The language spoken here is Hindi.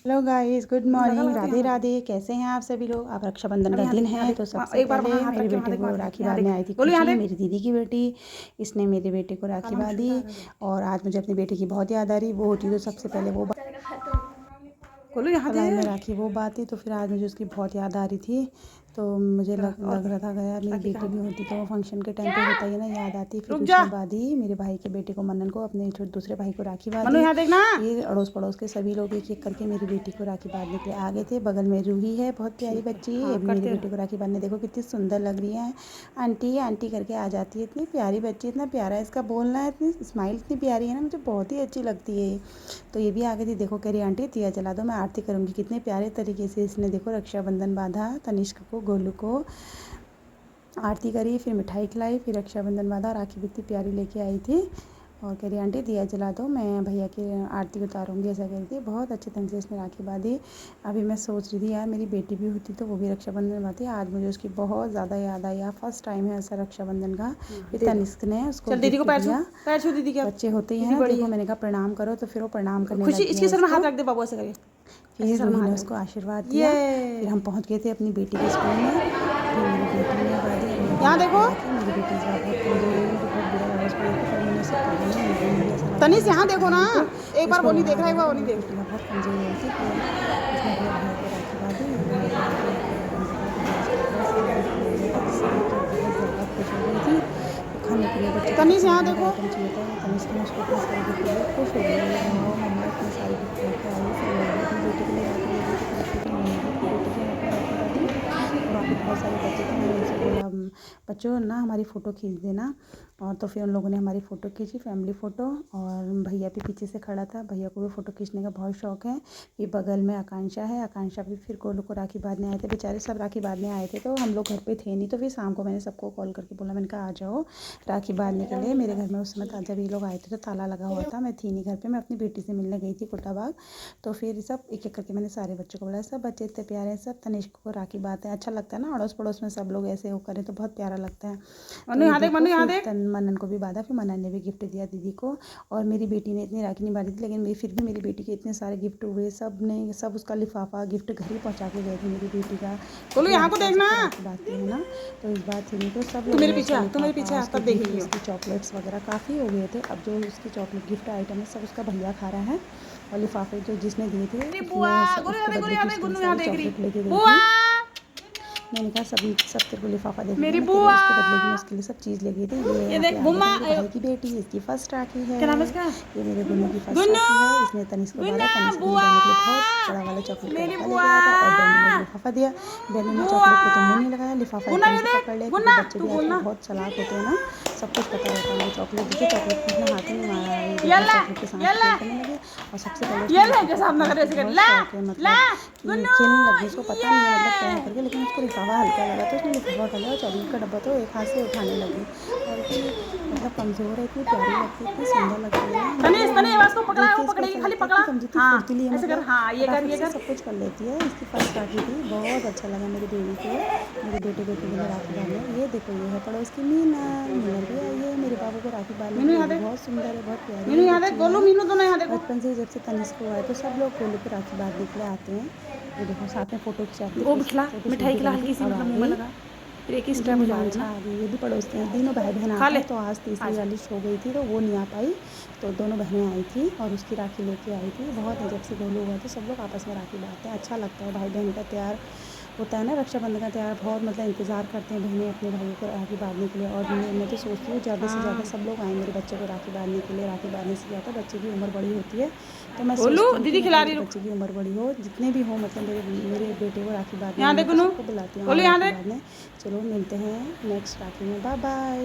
Hello guys, good morning, Radhe Radhe. कैसे हैं आप सभी लोग। आप रक्षाबंधन का दिन है तो सबसे पहले मेरी बेटी को राखी बांधने आई थी खुशी, मेरी दीदी की बेटी। इसने मेरे बेटे को राखी बांधी और आज मुझे अपनी बेटी की बहुत याद आ रही। वो होती तो सबसे पहले वो कलाई में राखी वो बात तो फिर आज मुझे उसकी बहुत याद आ रही थी। तो मुझे लग रहा था यार मेरी बेटी भी होती तो वो फंक्शन के टाइम पे होता ही ना, याद आती। फिर उसने बांधी मेरे भाई के बेटे को, मनन को, अपने दूसरे भाई को राखी बांधी। ये अड़ोस पड़ोस के सभी लोग एक एक करके मेरी बेटी को राखी बांधने के लिए आ गए थे। बगल में रूही है, बहुत प्यारी बच्ची, ये भी मेरी बेटी को राखी बांधने देखो कितनी सुंदर लग रही है। आंटी आंटी करके आ जाती है, इतनी प्यारी बच्ची, इतना प्यारा इसका बोलना है, इतनी स्माइल इतनी प्यारी है ना, मुझे बहुत ही अच्छी लगती है। तो ये भी आ गई थी। देखो कह रही आंटी दिया जला दो, मैं आरती करूँगी। कितने प्यारे तरीके से इसने देखो रक्षाबंधन बांधा। तनिष्क को, गोलू को आरती करी, फिर मिठाई खिलाई, फिर रक्षाबंधन बांधा। राखी भी इतनी प्यारी लेके आई थी और कह रही आंटी दिया जला दो, मैं भैया की आरती उतारूँगी, ऐसा कह रही थी। बहुत अच्छे ढंग से इसने राखी बांधी। अभी मैं सोच रही थी यार मेरी बेटी भी होती तो वो भी रक्षाबंधन बांधती। आज मुझे उसकी बहुत ज़्यादा याद आई। यार फर्स्ट टाइम है ऐसा रक्षाबंधन का। फिर तनिष्क ने उसको दीदी को पैर छू दीदी के बच्चे होते हैं ना, देखो मैंने कहा प्रणाम करो तो फिर वो प्रणाम करने लगी। इसके सर में हाथ रख दे बाबू, ऐसे करिए। फिर रूही ने उसको आशीर्वाद दिया। फिर हम पहुँच गए थे अपनी बेटी के स्कूल में। फिर मेरी बेटी ने बांधी। यहाँ देखो मेरी बेटी इस बार बहुत कमजोर है, मुझे बहुत बुरा लगा उसको देख के, पर मैंने सब कहा नहीं। तनिष्क यहाँ देखो ना, एक बार वो नहीं देख रहा, एक बार वो नहीं देख रहा। बहुत कमजोर हो रही थी तो उसने अपने भाई को राखी बांधी। खुश हो गई थी। खाने के लिए बच्चे तनिष्क यहाँ देखो तनिष्क ने उसको खुश हो गई। मम्मा इतनी सारी गिफ्ट लेके आई। फिर अपनी बेटी के लिए राखी ले गई थी, बेटी की बेटी के हाथ में राखी बांधी। और वहाँ पे बहुत सारे बच्चे थे, मैंने उनसे बोला बच्चों ना हमारी फ़ोटो खींच देना। और तो फिर उन लोगों ने हमारी फ़ोटो खींची, फैमिली फ़ोटो। और भैया भी पीछे से खड़ा था, भैया को भी फ़ोटो खींचने का बहुत शौक़ है। ये बगल में आकांक्षा है, आकांक्षा भी फिर गोलू को राखी बांधने आए थे। बेचारे सब राखी बांधने आए थे तो हम लोग घर पे थे नहीं, तो फिर शाम को मैंने सबको कॉल करके बोला, मैंने कहा आ जाओ राखी बांधने के लिए। मेरे घर में उस समय जब ये लोग आए थे तो ताला लगा हुआ था, मैं थी नहीं घर पे, मैं अपनी बेटी से मिलने गई थी कुटाबाग। तो फिर सब एक एक करके मैंने सारे बच्चों को बुलाया। सब बच्चे इतने प्यारे हैं, सब तनिष्क को राखी बांधते हैं। अच्छा लगता है ना, अड़ोस पड़ोस में सब लोग ऐसे वो करें तो बहुत प्यारा लगता है। मनन को भी बांधा, फिर मनन ने भी गिफ्ट दिया दीदी को। और मेरी बेटी ने इतनी राखी नहीं बांधी थी, लेकिन फिर भी मेरी बेटी के इतने सारे गिफ्ट हुए। सब उसका लिफाफा गिफ्ट घर ही पहुंचा के गए थे मेरी बेटी का। बोलो यहाँ को देखना बात है ना, तो इस बात थी नहीं तो सब लोग मेरे पीछे उसकी चॉकलेट्स वगैरह काफ़ी हो गए थे। अब जो उसकी चॉकलेट गिफ्ट आइटम है सब उसका भैया खा रहा है। और लिफाफे जो जिसने दिए थे चॉकलेट लेके गई थी। मैंने कहा सब तेरे को लिफाफा दे मेरी बुआ, उसके बदले में उसके लिए सब चीज़ ले गई थी। ये देख बुम्मा, भाई की बेटी, इसकी फर्स्ट राखी है। क्या नाम है इसका? ये मेरे गुन्नू की फर्स्ट राखी है। इसने तनिष्क को बांधा, तनिष्क को बहुत बड़ा वाला चॉकलेट का डब्बा ले गया था और दोनों ने लिफाफा दिया। दोनों ने चॉकलेट को तो मुँह नहीं लगाया, लिफाफा एकदम से पकड़ लिया, क्योंकि बच्चे भी आजकल बहुत चालाक होते हैं ना, सब कुछ पता रहता है। चॉकलेट दी, चॉकलेट को अपने हाथ ही नहीं मारा, चॉकलेट के साथ खेलने लगे। और सबसे पहले मतलब खेलने लगी, उसको पता नहीं है मतलब क्या करके, लेकिन उसको लिफाफा हल्का लगा तो उसने लिफाफा कर लिया और चॉकलेट का डब्बा तो एक हाथ से उठाने लगी। और फिर मतलब कमज़ोर है, इतनी प्यारी लगती है, इतनी सुंदर लगती है। सब कुछ कर लेती है। इसकी फर्स्ट राखी थी, बहुत अच्छा लगा मेरी बेटी को, मेरे बेटे बेटी के लिए राखी बांधने। ये देखो ये है पड़ोस की मीना भी आई है मेरे बाबू को राखी बांधने। बहुत सुंदर है, बहुत प्यारी है। बचपन से जब से तनिष्क हुआ है तो सब लोग गोलू को राखी बांधने के लिए आते हैं। ये देखो साथ में फ़ोटो खिंचाते, वो खिला मिठाई खिला हल्की सी, मतलब मुंह में लगा। फिर एक ही स्टेप हो जाना। ये भी पड़ोस के तीनों भाई बहन आते हैं। तो आज तीसरी वाली सो गई थी तो वो नहीं आ पाई, तो दोनों बहनें आई थी और उसकी राखी लेके आई थी। बहुत है, जब से गोलू हुआ तो सब लोग आपस में राखी बांधते हैं, अच्छा लगता है। भाई बहन का त्यौहार होता है ना, रक्षाबंधन का त्यौहार, बहुत मतलब इंतज़ार करते हैं बहनें अपने भाइयों को राखी बांधने के लिए। और मैं तो सोचती हूँ ज़्यादा से ज़्यादा सब लोग आएँ मेरे बच्चे को राखी बांधने के लिए। राखी बांधने से ज़्यादा बच्चे की उम्र बड़ी होती है, तो मैं सोचती हूँ दीदी खिला रही बच्चे की उम्र बड़ी हो, जितने भी हो, मतलब मेरे बेटे को राखी बांधने सबको बुलाती हूँ राखी बांधने। चलो मिलते हैं नेक्स्ट राखी में, बाय बाय।